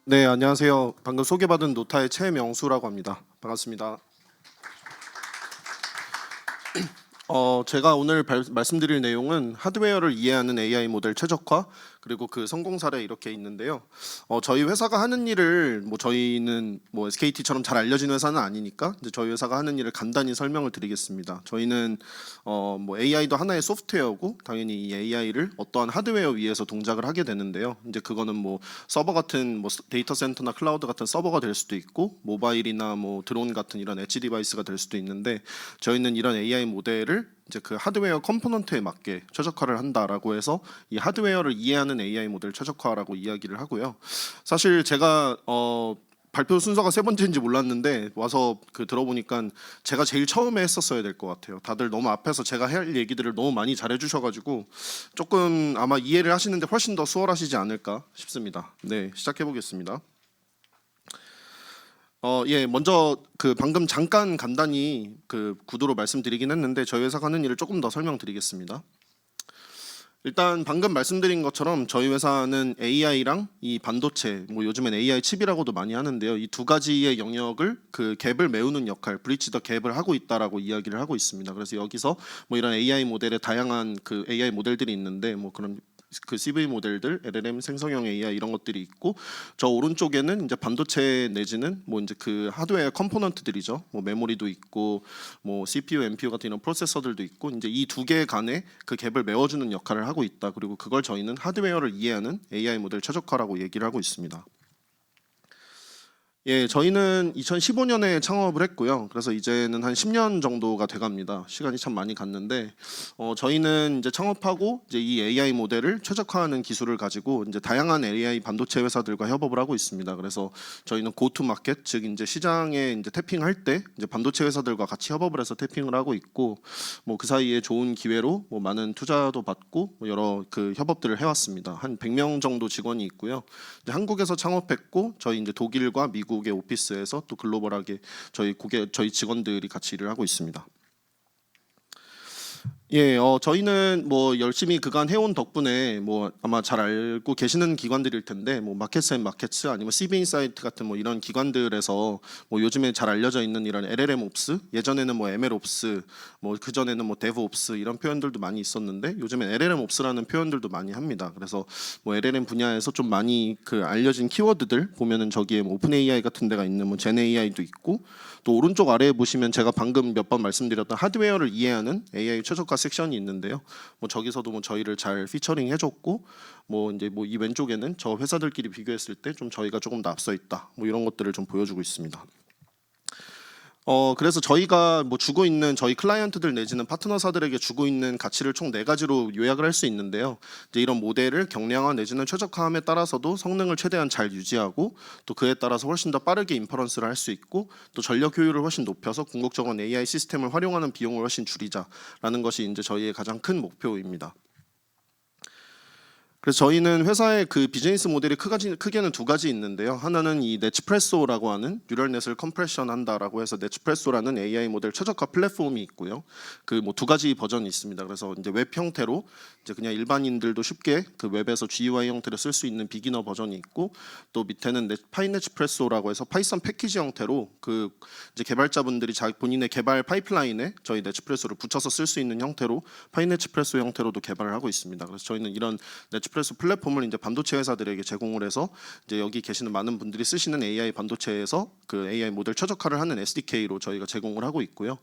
네, 안녕하세요. 방금 소개받은 노타의 최명수라고 합니다. 반갑습니다. 제가 오늘 말씀드릴 내용은 하드웨어를 이해하는 AI 모델 최적화 그리고 그 성공 사례 이렇게 있는데요. 저희 회사가 하는 일을 저희는 SKT처럼 잘 알려진 회사는 아니니까 이제 저희 회사가 하는 일을 간단히 설명을 드리겠습니다. 저희는 AI도 하나의 소프트웨어고 당연히 이 AI를 어떠한 하드웨어 위에서 동작을 하게 되는데요. 이제 그거는 서버 같은 데이터 센터나 클라우드 같은 서버가 될 수도 있고 모바일이나 드론 같은 이런 엣지 디바이스가 될 수도 있는데 저희는 이런 AI 모델을 이제 그 하드웨어 컴포넌트에 맞게 최적화를 한다라고 해서 이 하드웨어를 이해하는 AI 모델 최적화라고 이야기를 하고요. 사실 제가 발표 순서가 세 번째인지 몰랐는데 와서 들어보니까 제가 제일 처음에 했었어야 될 것 같아요. 다들 너무 앞에서 제가 할 얘기들을 너무 많이 잘해주셔가지고 조금 아마 이해를 하시는데 훨씬 더 수월하시지 않을까 싶습니다. 네, 시작해 보겠습니다. 예, 먼저 방금 잠깐 간단히 구도로 말씀드리긴 했는데 저희 회사가 하는 일을 조금 더 설명드리겠습니다. 일단 방금 말씀드린 것처럼 저희 회사는 AI랑 이 반도체, 요즘엔 AI 칩이라고도 많이 하는데요. 이 두 가지의 영역을 그 갭을 메우는 역할, 브리지 더 갭을 하고 있다라고 이야기를 하고 있습니다. 그래서 여기서 이런 AI 모델의 다양한 그 AI 모델들이 있는데 그런 그 CV 모델들, LLM 생성형 AI 이런 것들이 있고 저 오른쪽에는 이제 반도체 내지는 이제 그 하드웨어 컴포넌트들이죠. 메모리도 있고 CPU, NPU 같은 이런 프로세서들도 있고 이제 이 두 개 간의 그 갭을 메워주는 역할을 하고 있다. 그리고 그걸 저희는 하드웨어를 이해하는 AI 모델 최적화라고 얘기를 하고 있습니다. 예, 저희는 2015년에 창업을 했고요. 그래서 이제는 한 10년 정도가 돼갑니다. 시간이 참 많이 갔는데, 저희는 이제 창업하고 이제 이 AI 모델을 최적화하는 기술을 가지고 이제 다양한 AI 반도체 회사들과 협업을 하고 있습니다. 그래서 저희는 고투 마켓, 즉 이제 시장에 이제 태핑할 때 이제 반도체 회사들과 같이 협업을 해서 태핑을 하고 있고, 그 사이에 좋은 기회로 많은 투자도 받고 여러 그 협업들을 해왔습니다. 한 100명 정도 직원이 있고요. 이제 한국에서 창업했고 저희 이제 독일과 미국의 오피스에서 또 글로벌하게 저희 직원들이 같이 일을 하고 있습니다. 예, 저희는 열심히 그간 해온 덕분에 아마 잘 알고 계시는 기관들일 텐데 마켓스 아니면 CB인사이트 같은 이런 기관들에서 요즘에 잘 알려져 있는 이런 LLM 옵스 예전에는 ML 옵스 그 전에는 데브 옵스 이런 표현들도 많이 있었는데 요즘엔 LLM 옵스라는 표현들도 많이 합니다. 그래서 LLM 분야에서 좀 많이 그 알려진 키워드들 보면은 저기에 오픈 AI 같은 데가 있는 젠 AI도 있고 또 오른쪽 아래에 보시면 제가 방금 몇 번 말씀드렸던 하드웨어를 이해하는 AI 최적화 섹션이 있는데요. 저기서도 저희를 잘 피처링 해줬고 이제 이 왼쪽에는 저 회사들끼리 비교했을 때 좀 저희가 조금 더 앞서 있다. 이런 것들을 좀 보여주고 있습니다. 그래서 저희가 주고 있는 저희 클라이언트들 내지는 파트너사들에게 주고 있는 가치를 총 네 가지로 요약을 할 수 있는데요. 이제 이런 모델을 경량화 내지는 최적화함에 따라서도 성능을 최대한 잘 유지하고 또 그에 따라서 훨씬 더 빠르게 인퍼런스를 할 수 있고 또 전력 효율을 훨씬 높여서 궁극적으로 AI 시스템을 활용하는 비용을 훨씬 줄이자라는 것이 이제 저희의 가장 큰 목표입니다. 그래서 저희는 회사의 그 비즈니스 모델이 크게는 두 가지 있는데요. 하나는 이 네츠프레소라고 하는 뉴럴넷을 컴프레션 한다라고 해서 네츠프레소라는 AI 모델 최적화 플랫폼이 있고요. 그 두 가지 버전이 있습니다. 그래서 이제 웹 형태로 이제 그냥 일반인들도 쉽게 그 웹에서 GUI 형태로 쓸 수 있는 비기너 버전이 있고 또 밑에는 파이네츠프레소라고 해서 파이썬 패키지 형태로 그 이제 개발자분들이 본인의 개발 파이프라인에 저희 네츠프레소를 붙여서 쓸 수 있는 형태로 파이네츠프레소 형태로도 개발을 하고 있습니다. 그래서 저희는 이런 네츠프레소 플랫폼을 이제 반도체 회사들에게 제공을 해서 이제 여기 계시는 많은 분들이 쓰시는 AI 반도체에서 그 AI 모델 최적화를 하는 SDK로 저희가 제공을 하고 있고요.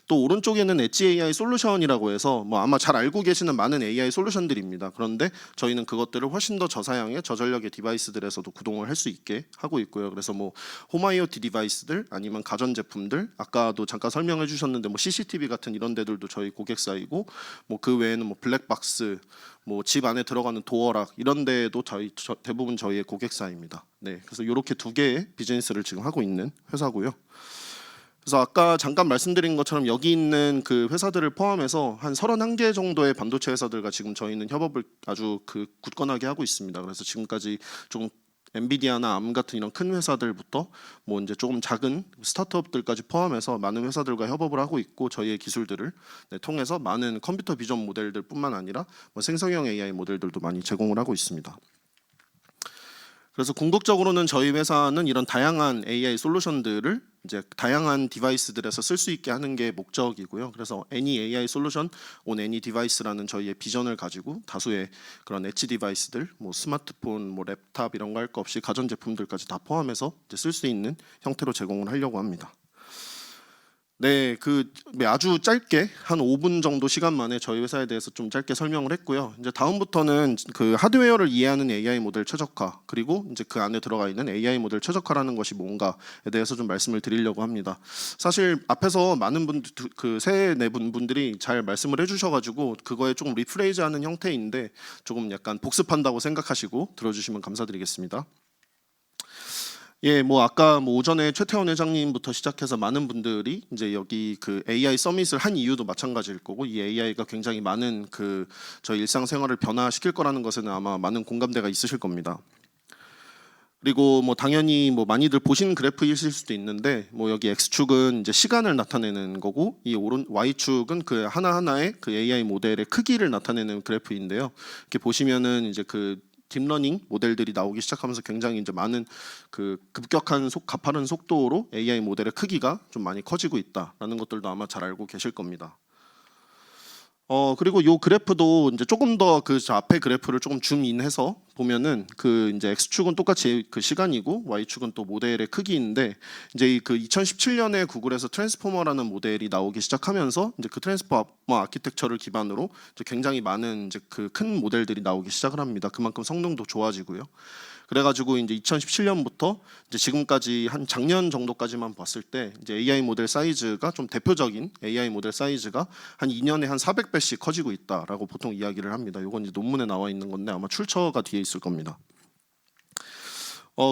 또 오른쪽에는 엣지 AI 솔루션이라고 해서 아마 잘 알고 계시는 많은 AI 솔루션들입니다. 그런데 저희는 그것들을 훨씬 더 저사양의 저전력의 디바이스들에서도 구동을 할 수 있게 하고 있고요. 그래서 홈 IoT 디바이스들 아니면 가전 제품들 아까도 잠깐 설명해 주셨는데 CCTV 같은 이런 데들도 저희 고객사이고 그 외에는 블랙박스 집 안에 들어가는 도어락 이런 데도 대부분 저희의 고객사입니다. 네, 그래서 이렇게 두 개의 비즈니스를 지금 하고 있는 회사고요. 그래서 아까 잠깐 말씀드린 것처럼 여기 있는 그 회사들을 포함해서 한 31개 정도의 반도체 회사들과 지금 저희는 협업을 아주 굳건하게 하고 있습니다. 그래서 지금까지 좀 엔비디아나 암 같은 이런 큰 회사들부터 이제 조금 작은 스타트업들까지 포함해서 많은 회사들과 협업을 하고 있고 저희의 기술들을 통해서 많은 컴퓨터 비전 모델들뿐만 아니라 생성형 AI 모델들도 많이 제공을 하고 있습니다. 그래서 궁극적으로는 저희 회사는 이런 다양한 AI 솔루션들을 이제 다양한 디바이스들에서 쓸 수 있게 하는 게 목적이고요. 그래서 Any AI Solution on Any Device라는 저희의 비전을 가지고 다수의 그런 엣지 디바이스들, 뭐 스마트폰, 뭐 랩탑 이런 거 할 거 없이 가전 제품들까지 다 포함해서 쓸 수 있는 형태로 제공을 하려고 합니다. 네, 아주 짧게 한 5분 정도 시간 만에 저희 회사에 대해서 좀 짧게 설명을 했고요. 이제 다음부터는 그 하드웨어를 이해하는 AI 모델 최적화, 그리고 이제 그 안에 들어가 있는 AI 모델 최적화라는 것이 뭔가에 대해서 좀 말씀을 드리려고 합니다. 사실 앞에서 많은 분들, 세 네 분들이 잘 말씀을 해주셔가지고 그거에 조금 리프레이즈하는 형태인데 조금 약간 복습한다고 생각하시고 들어주시면 감사드리겠습니다. 예, 뭐 아까 뭐 오전에 최태원 회장님부터 시작해서 많은 분들이 이제 여기 그 AI 서밋을 한 이유도 마찬가지일 거고, 이 AI가 굉장히 많은 저희 일상생활을 변화시킬 거라는 것에는 아마 많은 공감대가 있으실 겁니다. 그리고 뭐 당연히 뭐 많이들 보신 그래프이실 수도 있는데, 뭐 여기 X축은 이제 시간을 나타내는 거고, 이 Y축은 그 하나하나의 그 AI 모델의 크기를 나타내는 그래프인데요. 이렇게 보시면은 이제 딥러닝 모델들이 나오기 시작하면서 굉장히 이제 많은 급격한 가파른 속도로 AI 모델의 크기가 좀 많이 커지고 있다라는 것들도 아마 잘 알고 계실 겁니다. 그리고 이 그래프도 이제 조금 더 앞에 그래프를 조금 줌인해서 보면은 이제 X축은 똑같이 시간이고 Y축은 또 모델의 크기인데, 이제 2017년에 구글에서 트랜스포머라는 모델이 나오기 시작하면서 이제 그 트랜스포머 아키텍처를 기반으로 이제 굉장히 많은 이제 큰 모델들이 나오기 시작을 합니다. 그만큼 성능도 좋아지고요. 그래가지고 이제 2017년부터 이제 지금까지 한 작년 정도까지만 봤을 때 이제 AI 모델 사이즈가 좀 대표적인 AI 모델 사이즈가 한 2년에 한 400배씩 커지고 있다라고 보통 이야기를 합니다. 이건 이제 논문에 나와 있는 건데 아마 출처가 뒤에 있을 겁니다.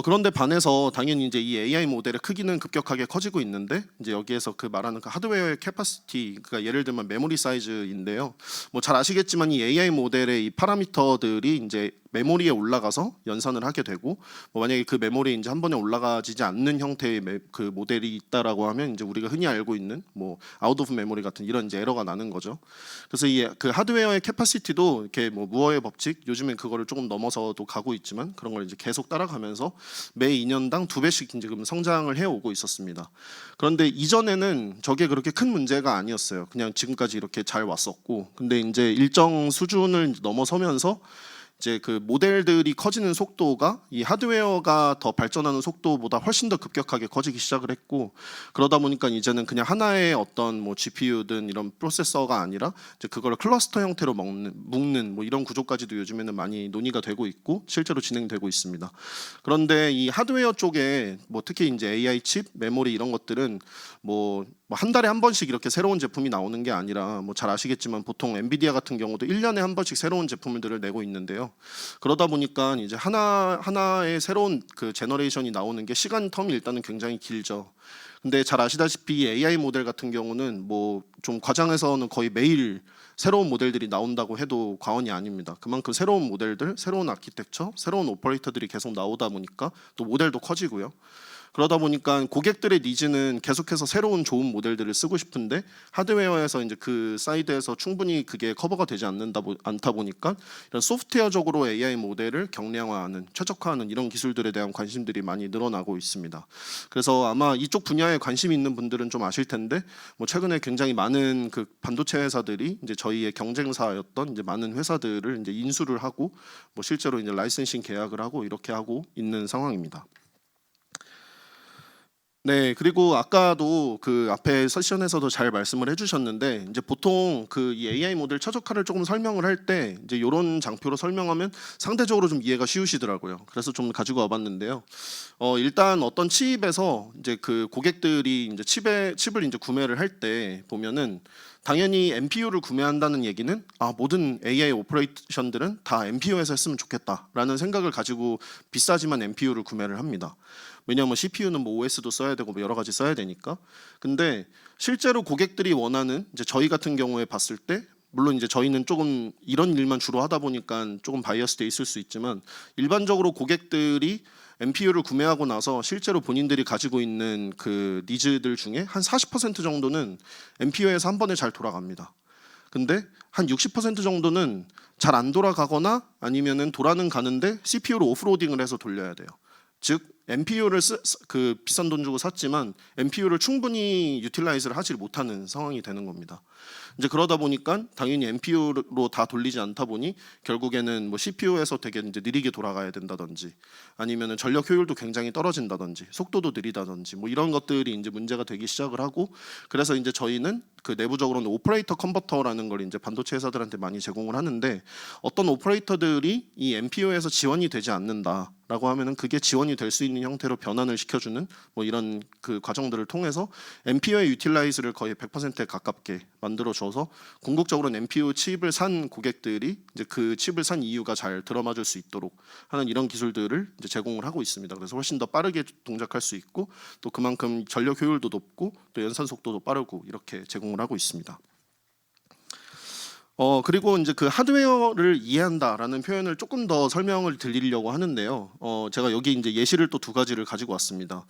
그런데 반해서 당연히 이제 이 AI 모델의 크기는 급격하게 커지고 있는데, 이제 여기에서 말하는 하드웨어의 캐파시티, 그러니까 예를 들면 메모리 사이즈인데요. 뭐 잘 아시겠지만 이 AI 모델의 이 파라미터들이 이제 메모리에 올라가서 연산을 하게 되고, 뭐 만약에 그 메모리에 이제 한 번에 올라가지지 않는 형태의 모델이 있다라고 하면 이제 우리가 흔히 알고 있는 뭐 아웃 오브 메모리 같은 이런 이제 에러가 나는 거죠. 그래서 이 하드웨어의 캐파시티도 이렇게 뭐 무어의 법칙, 요즘엔 그거를 조금 넘어서도 가고 있지만 그런 걸 이제 계속 따라가면서 매 2년당 2배씩 이제 성장을 해오고 있었습니다. 그런데 이전에는 저게 그렇게 큰 문제가 아니었어요. 그냥 지금까지 이렇게 잘 왔었고, 근데 이제 일정 수준을 넘어서면서 이제 모델들이 커지는 속도가 이 하드웨어가 더 발전하는 속도보다 훨씬 더 급격하게 커지기 시작을 했고, 그러다 보니까 이제는 그냥 하나의 어떤 뭐 GPU든 이런 프로세서가 아니라 이제 그걸 클러스터 형태로 묶는 뭐 이런 구조까지도 요즘에는 많이 논의가 되고 있고 실제로 진행되고 있습니다. 그런데 이 하드웨어 쪽에 뭐 특히 이제 AI 칩, 메모리 이런 것들은 뭐 한 달에 한 번씩 이렇게 새로운 제품이 나오는 게 아니라, 뭐 잘 아시겠지만 보통 엔비디아 같은 경우도 1년에 한 번씩 새로운 제품들을 내고 있는데요. 그러다 보니까 이제 하나의 새로운 제너레이션이 나오는 게 시간 텀이 일단은 굉장히 길죠. 근데 잘 아시다시피 AI 모델 같은 경우는 뭐 좀 과장해서는 거의 매일 새로운 모델들이 나온다고 해도 과언이 아닙니다. 그만큼 새로운 모델들, 새로운 아키텍처, 새로운 오퍼레이터들이 계속 나오다 보니까 또 모델도 커지고요. 그러다 보니까 고객들의 니즈는 계속해서 새로운 좋은 모델들을 쓰고 싶은데, 하드웨어에서 이제 그 사이드에서 충분히 그게 커버가 되지 않다 보니까 이런 소프트웨어적으로 AI 모델을 경량화하는, 최적화하는 이런 기술들에 대한 관심들이 많이 늘어나고 있습니다. 그래서 아마 이쪽 분야에 관심이 있는 분들은 좀 아실 텐데, 뭐 최근에 굉장히 많은 반도체 회사들이 이제 저희의 경쟁사였던 이제 많은 회사들을 이제 인수를 하고 뭐 실제로 이제 라이센싱 계약을 하고 이렇게 하고 있는 상황입니다. 네, 그리고 아까도 앞에 세션에서도 잘 말씀을 해주셨는데, 이제 보통 이 AI 모델 최적화를 조금 설명을 할 때 이제 이런 장표로 설명하면 상대적으로 좀 이해가 쉬우시더라고요. 그래서 좀 가지고 와봤는데요. 일단 어떤 칩에서 이제 고객들이 이제 칩을 이제 구매를 할 때 보면은 당연히 NPU를 구매한다는 얘기는 모든 AI 오퍼레이션들은 다 NPU에서 했으면 좋겠다라는 생각을 가지고 비싸지만 NPU를 구매를 합니다. 왜냐하면 CPU는 뭐 OS도 써야 되고 뭐 여러 가지 써야 되니까. 근데 실제로 고객들이 원하는, 이제 저희 같은 경우에 봤을 때, 물론 이제 저희는 조금 이런 일만 주로 하다 보니까 조금 바이어스 돼 있을 수 있지만, 일반적으로 고객들이 NPU를 구매하고 나서 실제로 본인들이 가지고 있는 니즈들 중에 한 40% 정도는 NPU에서 한 번에 잘 돌아갑니다. 근데 한 60% 정도는 잘 안 돌아가거나 아니면은 돌아는 가는데 CPU로 오프로딩을 해서 돌려야 돼요. 즉 NPU를 그 비싼 돈 주고 샀지만 NPU를 충분히 유틸라이즈를 하지 못하는 상황이 되는 겁니다. 이제 그러다 보니까 당연히 NPU로 다 돌리지 않다 보니 결국에는 뭐 CPU에서 되게 이제 느리게 돌아가야 된다든지 아니면은 전력 효율도 굉장히 떨어진다든지 속도도 느리다든지 뭐 이런 것들이 이제 문제가 되기 시작을 하고 그래서 이제 저희는 그 내부적으로는 오퍼레이터 컨버터라는 걸 이제 반도체 회사들한테 많이 제공을 하는데 어떤 오퍼레이터들이 이 NPU에서 지원이 되지 않는다. 라고 하면은 그게 지원이 될 수 있는 형태로 변환을 시켜주는 뭐 이런 그 과정들을 통해서 NPU의 유틸라이즈를 거의 100%에 가깝게 만들어줘서 궁극적으로는 NPU 칩을 산 고객들이 이제 그 칩을 산 이유가 잘 들어맞을 수 있도록 하는 이런 기술들을 이제 제공을 하고 있습니다. 그래서 훨씬 더 빠르게 동작할 수 있고 또 그만큼 전력 효율도 높고 또 연산 속도도 빠르고 이렇게 제공을 하고 있습니다. 그리고 이제 그 하드웨어를 이해한다라는 표현을 조금 더 설명을 드리려고 하는데요. 제가 여기 이제 예시를 또 두 가지를 가지고 왔습니다.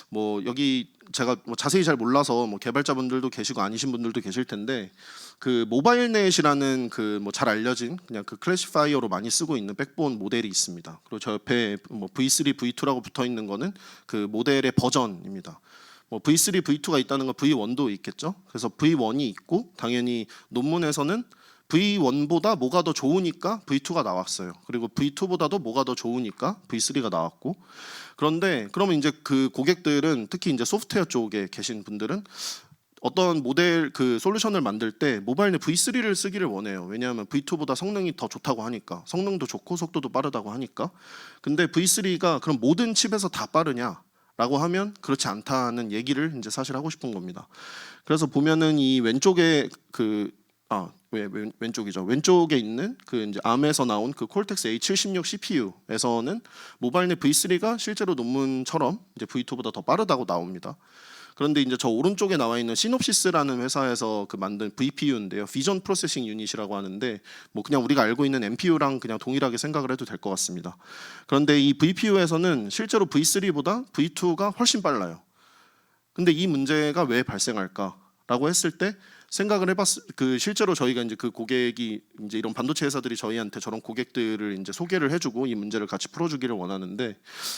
뭐 여기 제가 뭐 자세히 잘 몰라서 뭐 개발자분들도 계시고 아니신 분들도 계실 텐데 그 모바일넷이라는 그 뭐 잘 알려진 그냥 그 클래시파이어로 많이 쓰고 있는 백본 모델이 있습니다. 그리고 저 옆에 뭐 V3, V2라고 붙어 있는 거는 그 모델의 버전입니다. 뭐 V3, V2가 있다는 건 V1도 있겠죠. 그래서 V1이 있고 당연히 논문에서는 V1보다 뭐가 더 좋으니까 V2가 나왔어요. 그리고 V2보다도 뭐가 더 좋으니까 V3가 나왔고. 그런데 그러면 이제 그 고객들은 특히 이제 소프트웨어 쪽에 계신 분들은 어떤 모델 그 솔루션을 만들 때 모바일넷 V3를 쓰기를 원해요. 왜냐하면 V2보다 성능이 더 좋다고 하니까. 성능도 좋고 속도도 빠르다고 하니까. 근데 V3가 그럼 모든 칩에서 다 빠르냐? 라고 하면 그렇지 않다는 얘기를 이제 사실 하고 싶은 겁니다. 그래서 보면은 이 왼쪽에 왼쪽이죠. 왼쪽에 있는 그 이제 ARM에서 나온 그 콜텍스 A76 CPU에서는 모바일넷 V3가 실제로 논문처럼 이제 V2보다 더 빠르다고 나옵니다. 그런데 이제 저 오른쪽에 나와 있는 시놉시스라는 회사에서 그 만든 VPU인데요. 비전 프로세싱 유닛이라고 하는데 뭐 그냥 우리가 알고 있는 NPU랑 그냥 동일하게 생각을 해도 될 것 같습니다. 그런데 이 VPU에서는 실제로 V3보다 V2가 훨씬 빨라요. 근데 이 문제가 왜 발생할까라고 했을 때 생각을 그 실제로 저희가 이제 그 고객이 이제 이런 반도체 회사들이 저희한테 저런 고객들을 이제 소개를 해주고 이 문제를 같이 풀어주기를 원하는데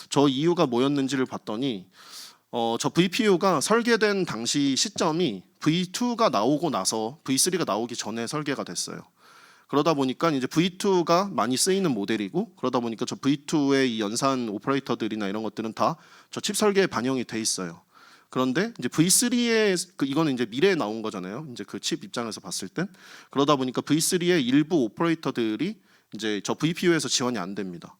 저 이유가 뭐였는지를 봤더니 저 VPU가 설계된 당시 시점이 V2가 나오고 나서 V3가 나오기 전에 설계가 됐어요. 그러다 보니까 이제 V2가 많이 쓰이는 모델이고 그러다 보니까 저 V2의 이 연산 오퍼레이터들이나 이런 것들은 다 저 칩 설계에 반영이 돼 있어요. 그런데 이제 V3의 이거는 이제 미래에 나온 거잖아요. 이제 그 칩 입장에서 봤을 땐 그러다 보니까 V3의 일부 오퍼레이터들이 이제 저 VPU에서 지원이 안 됩니다.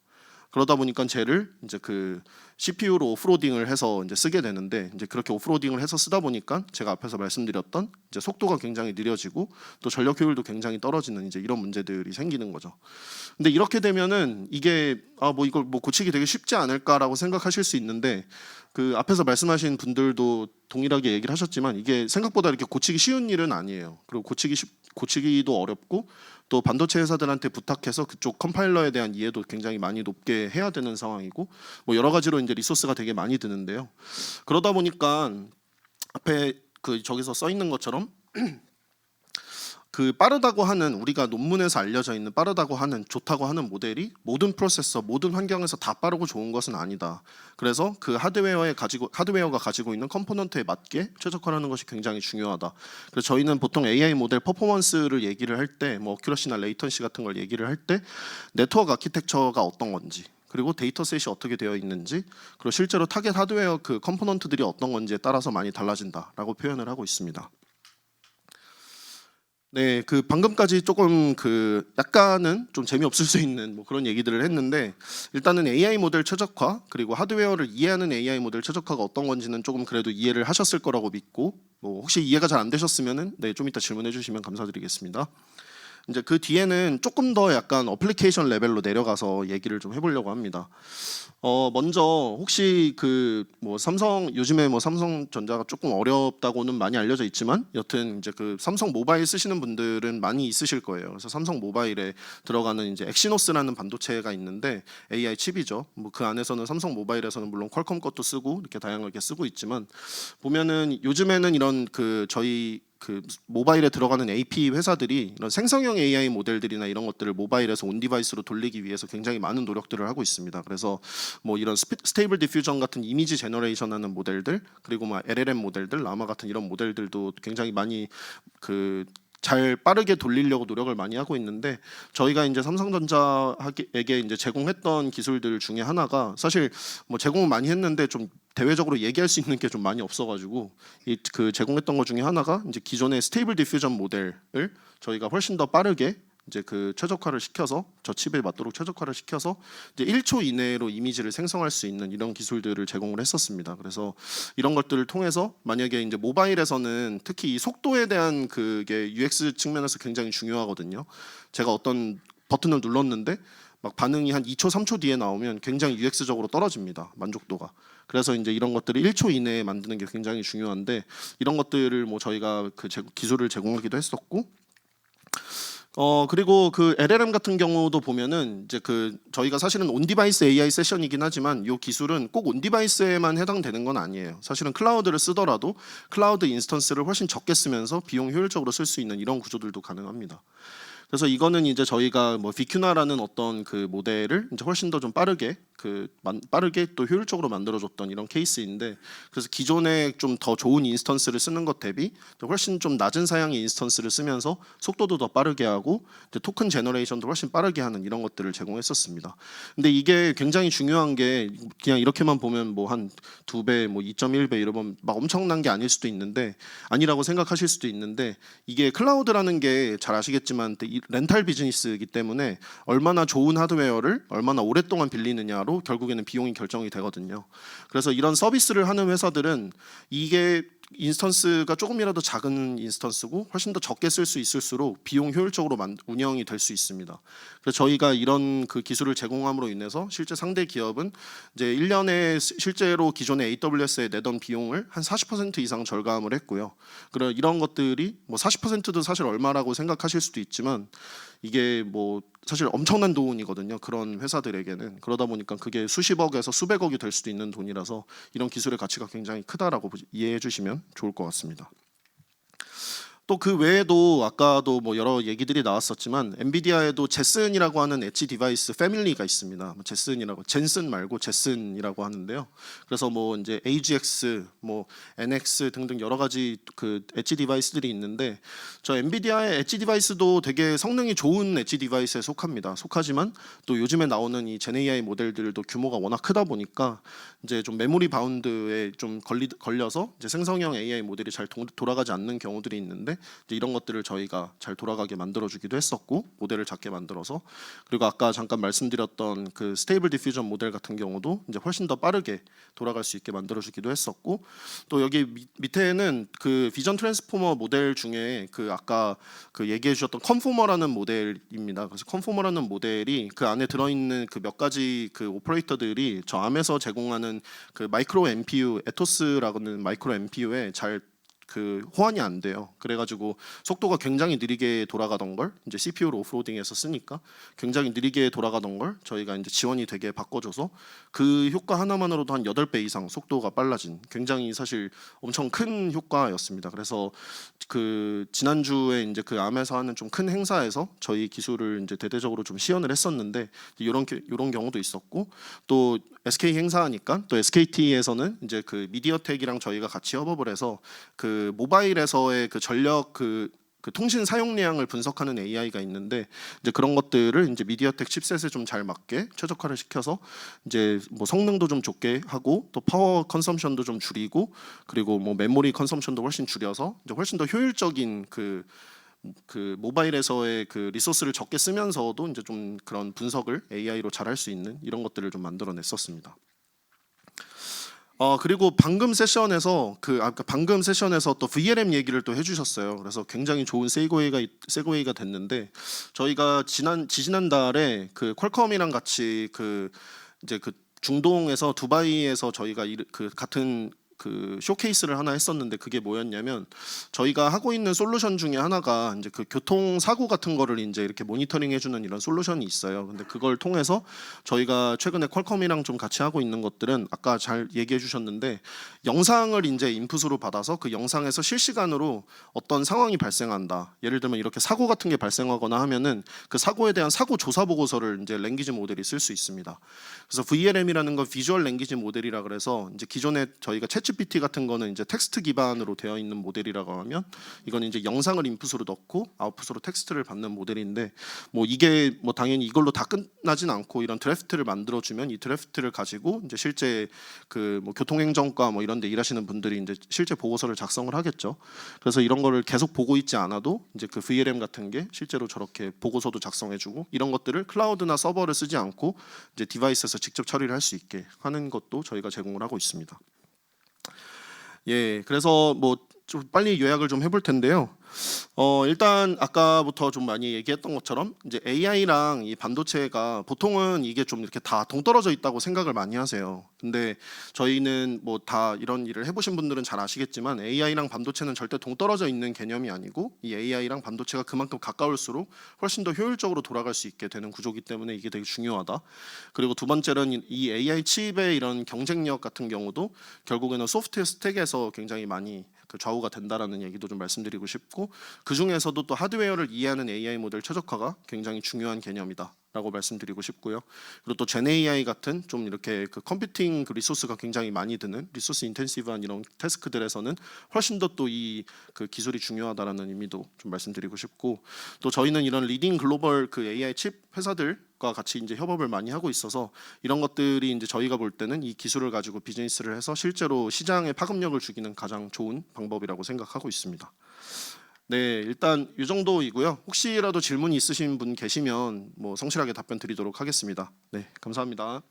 그러다 보니까 쟤를 이제 그 CPU로 오프로딩을 해서 이제 쓰게 되는데 이제 그렇게 오프로딩을 해서 쓰다 보니까 제가 앞에서 말씀드렸던 이제 속도가 굉장히 느려지고 또 전력 효율도 굉장히 떨어지는 이제 이런 문제들이 생기는 거죠. 근데 이렇게 되면은 이게 뭐 이걸 뭐 고치기 되게 쉽지 않을까라고 생각하실 수 있는데 그 앞에서 말씀하신 분들도 동일하게 얘기를 하셨지만 이게 생각보다 이렇게 고치기 쉬운 일은 아니에요. 그리고 고치기도 어렵고 또 반도체 회사들한테 부탁해서 그쪽 컴파일러에 대한 이해도 굉장히 많이 높게 해야 되는 상황이고 뭐 여러 가지로 이제 리소스가 되게 많이 드는데요. 그러다 보니까 앞에 그 저기서 써 있는 것처럼 그 빠르다고 하는 우리가 논문에서 알려져 있는 빠르다고 하는 좋다고 하는 모델이 모든 프로세서 모든 환경에서 다 빠르고 좋은 것은 아니다. 그래서 그 하드웨어가 가지고 있는 컴포넌트에 맞게 최적화하는 것이 굉장히 중요하다. 그래서 저희는 보통 AI 모델 퍼포먼스를 얘기를 할 때 뭐 어큐러시나 레이턴시 같은 걸 얘기를 할 때 네트워크 아키텍처가 어떤 건지 그리고 데이터셋이 어떻게 되어 있는지 그리고 실제로 타겟 하드웨어 그 컴포넌트들이 어떤 건지에 따라서 많이 달라진다라고 표현을 하고 있습니다. 네, 그 방금까지 조금 그 약간은 좀 재미없을 수 있는 뭐 그런 얘기들을 했는데 일단은 AI 모델 최적화 그리고 하드웨어를 이해하는 AI 모델 최적화가 어떤 건지는 조금 그래도 이해를 하셨을 거라고 믿고 뭐 혹시 이해가 잘 안 되셨으면은 네, 좀 이따 질문해 주시면 감사드리겠습니다. 이제 그 뒤에는 조금 더 약간 어플리케이션 레벨로 내려가서 얘기를 좀 해보려고 합니다. 먼저 혹시 그 뭐 삼성 요즘에 뭐 삼성전자가 조금 어렵다고는 많이 알려져 있지만 여튼 이제 그 삼성 모바일 쓰시는 분들은 많이 있으실 거예요. 그래서 삼성 모바일에 들어가는 이제 엑시노스라는 반도체가 있는데 AI 칩이죠. 뭐 그 안에서는 삼성 모바일에서는 물론 퀄컴 것도 쓰고 이렇게 다양하게 쓰고 있지만 보면은 요즘에는 이런 그 저희 그 모바일에 들어가는 AP 회사들이 이런 생성형 AI 모델들이나 이런 것들을 모바일에서 온 디바이스로 돌리기 위해서 굉장히 많은 노력들을 하고 있습니다. 그래서 뭐 이런 스테이블 디퓨전 같은 이미지 제너레이션하는 모델들, 그리고 막 LLM 모델들, 라마 같은 이런 모델들도 굉장히 많이 그 잘 빠르게 돌리려고 노력을 많이 하고 있는데, 저희가 이제 삼성전자에게 이제 제공했던 기술들 중에 하나가, 사실 뭐 제공을 많이 했는데 좀 대외적으로 얘기할 수 있는 게 좀 많이 없어가지고, 이 그 제공했던 것 중에 하나가 이제 기존의 스테이블 디퓨전 모델을 저희가 훨씬 더 빠르게 이제 그 최적화를 시켜서, 저 칩에 맞도록 최적화를 시켜서 이제 1초 이내로 이미지를 생성할 수 있는 이런 기술들을 제공을 했었습니다. 그래서 이런 것들을 통해서 만약에 이제 모바일에서는 특히 이 속도에 대한 그게 UX 측면에서 굉장히 중요하거든요. 제가 어떤 버튼을 눌렀는데 막 반응이 한 2초, 3초 뒤에 나오면 굉장히 UX적으로 떨어집니다. 만족도가. 그래서 이제 이런 것들을 1초 이내에 만드는 게 굉장히 중요한데, 이런 것들을 뭐 저희가 그 기술을 제공하기도 했었고, 그리고 그 LLM 같은 경우도 보면은 이제 그 저희가 사실은 온 디바이스 AI 세션이긴 하지만, 이 기술은 꼭 온 디바이스에만 해당되는 건 아니에요. 사실은 클라우드를 쓰더라도 클라우드 인스턴스를 훨씬 적게 쓰면서 비용 효율적으로 쓸 수 있는 이런 구조들도 가능합니다. 그래서 이거는 이제 저희가 뭐 비큐나라는 어떤 그 모델을 이제 훨씬 더 좀 빠르게 빠르게 또 효율적으로 만들어줬던 이런 케이스인데, 그래서 기존에 좀 더 좋은 인스턴스를 쓰는 것 대비 훨씬 좀 낮은 사양의 인스턴스를 쓰면서 속도도 더 빠르게 하고 이제 토큰 제너레이션도 훨씬 빠르게 하는 이런 것들을 제공했었습니다. 근데 이게 굉장히 중요한 게, 그냥 이렇게만 보면 뭐 한 2배, 뭐 2.1배 이러면 막 엄청난 게 아닐 수도 있는데, 아니라고 생각하실 수도 있는데, 이게 클라우드라는 게 잘 아시겠지만 이 렌탈 비즈니스이기 때문에 얼마나 좋은 하드웨어를 얼마나 오랫동안 빌리느냐로 결국에는 비용이 결정이 되거든요. 그래서 이런 서비스를 하는 회사들은 이게 인스턴스가 조금이라도 작은 인스턴스고 훨씬 더 적게 쓸 수 있을수록 비용 효율적으로 운영이 될 수 있습니다. 그래서 저희가 이런 그 기술을 제공함으로 인해서 실제 상대 기업은 이제 1년에 실제로 기존의 AWS에 내던 비용을 한 40% 이상 절감을 했고요. 그런 이런 것들이 뭐 40%도 사실 얼마라고 생각하실 수도 있지만, 이게 뭐 사실 엄청난 돈이거든요. 그런 회사들에게는. 그러다 보니까 그게 수십억에서 수백억이 될 수도 있는 돈이라서 이런 기술의 가치가 굉장히 크다라고 이해해 주시면 좋을 것 같습니다. 또 그 외에도 아까도 뭐 여러 얘기들이 나왔었지만, 엔비디아에도 제슨이라고 하는 엣지 디바이스 패밀리가 있습니다. 제슨이라고, 젠슨 말고 제슨이라고 하는데요. 그래서 뭐 이제 AGX, 뭐 NX 등등 여러 가지 그 엣지 디바이스들이 있는데, 저 엔비디아의 엣지 디바이스도 되게 성능이 좋은 엣지 디바이스에 속하지만 또 요즘에 나오는 이 젠 AI 모델들도 규모가 워낙 크다 보니까 이제 좀 메모리 바운드에 좀 걸려서 이제 생성형 AI 모델이 잘 돌아가지 않는 경우들이 있는데, 이제 이런 것들을 저희가 잘 돌아가게 만들어주기도 했었고, 모델을 작게 만들어서. 그리고 아까 잠깐 말씀드렸던 그 스테이블 디퓨전 모델 같은 경우도 이제 훨씬 더 빠르게 돌아갈 수 있게 만들어주기도 했었고, 또 여기 밑에는 그 비전 트랜스포머 모델 중에 그 아까 그 얘기해 주셨던 컨포머라는 모델입니다. 그래서 컨포머라는 모델이 그 안에 들어있는 그 몇 가지 그 오퍼레이터들이 저 암에서 제공하는 그 마이크로 MPU, 에토스라고는 마이크로 MPU에 잘 그 호환이 안 돼요. 그래가지고 속도가 굉장히 느리게 돌아가던 걸 이제 CPU로 오프로딩해서 쓰니까 굉장히 느리게 돌아가던 걸 저희가 이제 지원이 되게 바꿔줘서 그 효과 하나만으로도 한 8배 이상 속도가 빨라진, 굉장히 사실 엄청 큰 효과였습니다. 그래서 그 지난주에 이제 그 암에서 하는 좀 큰 행사에서 저희 기술을 이제 대대적으로 좀 시연을 했었는데, 이런 경우도 있었고, 또 SK 행사하니까 또 SKT에서는 이제 그 미디어텍이랑 저희가 같이 협업을 해서 그 모바일에서의 그 전력 그 통신 사용량을 분석하는 AI가 있는데, 이제 그런 것들을 이제 미디어텍 칩셋에 좀 잘 맞게 최적화를 시켜서 이제 뭐 성능도 좀 좋게 하고, 또 파워 컨섬션도 좀 줄이고, 그리고 뭐 메모리 컨섬션도 훨씬 줄여서 이제 훨씬 더 효율적인 그 모바일에서의 그 리소스를 적게 쓰면서도 이제 좀 그런 분석을 AI로 잘 할 수 있는 이런 것들을 좀 만들어냈었습니다. 그리고 방금 세션에서 또 VLM 얘기를 또 해주셨어요. 그래서 굉장히 좋은 세그웨이가 됐는데, 저희가 지난달에 그 퀄컴이랑 같이 그 이제 그 중동에서 두바이에서 저희가 그 같은 그 쇼케이스를 하나 했었는데 그게 뭐였냐면 저희가 하고 있는 솔루션 중에 하나가 이제 그 교통 사고 같은 거를 이제 이렇게 모니터링 해주는 이런 솔루션이 있어요. 근데 그걸 통해서 저희가 최근에 퀄컴이랑 좀 같이 하고 있는 것들은 아까 잘 얘기해 주셨는데 영상을 이제 인풋으로 받아서 그 영상에서 실시간으로 어떤 상황이 발생한다. 예를 들면 이렇게 사고 같은 게 발생하거나 하면은 그 사고에 대한 사고 조사 보고서를 이제 랭귀지 모델이 쓸 수 있습니다. 그래서 VLM이라는 건 비주얼 랭귀지 모델이라 그래서 이제 기존에 저희가 챗GPT 같은 거는 이제 텍스트 기반으로 되어 있는 모델이라고 하면 이건 이제 영상을 인풋으로 넣고 아웃풋으로 텍스트를 받는 모델인데 뭐 이게 뭐 당연히 이걸로 다 끝나진 않고 이런 드래프트를 만들어 주면 이 드래프트를 가지고 이제 실제 그 뭐 교통행정과 뭐 이런 데 일하시는 분들이 이제 실제 보고서를 작성을 하겠죠. 그래서 이런 거를 계속 보고 있지 않아도 이제 그 VLM 같은 게 실제로 저렇게 보고서도 작성해 주고 이런 것들을 클라우드나 서버를 쓰지 않고 이제 디바이스에서 직접 처리를 할 수 있게 하는 것도 저희가 제공을 하고 있습니다. 예, 그래서 뭐 좀 빨리 요약을 좀 해볼 텐데요. 일단 아까부터 좀 많이 얘기했던 것처럼 이제 AI랑 이 반도체가 보통은 이게 좀 이렇게 다 동떨어져 있다고 생각을 많이 하세요. 근데 저희는 뭐 다 이런 일을 해보신 분들은 잘 아시겠지만 AI랑 반도체는 절대 동떨어져 있는 개념이 아니고 이 AI랑 반도체가 그만큼 가까울수록 훨씬 더 효율적으로 돌아갈 수 있게 되는 구조기 때문에 이게 되게 중요하다. 그리고 두 번째는 이 AI 칩의 이런 경쟁력 같은 경우도 결국에는 소프트웨어 스택에서 굉장히 많이 그 좌우가 된다라는 얘기도 좀 말씀드리고 싶고 그 중에서도 또 하드웨어를 이해하는 AI 모델 최적화가 굉장히 중요한 개념이다라고 말씀드리고 싶고요. 그리고 또 젠 AI 같은 좀 이렇게 그 컴퓨팅 그 리소스가 굉장히 많이 드는 리소스 인텐시브한 이런 태스크들에서는 훨씬 더 또 이 그 기술이 중요하다라는 의미도 좀 말씀드리고 싶고 또 저희는 이런 리딩 글로벌 그 AI 칩 회사들과 같이 이제 협업을 많이 하고 있어서 이런 것들이 이제 저희가 볼 때는 이 기술을 가지고 비즈니스를 해서 실제로 시장에 파급력을 주기는 가장 좋은 방법이라고 생각하고 있습니다. 네, 일단 이 정도이고요. 혹시라도 질문이 있으신 분 계시면 뭐 성실하게 답변 드리도록 하겠습니다. 네, 감사합니다.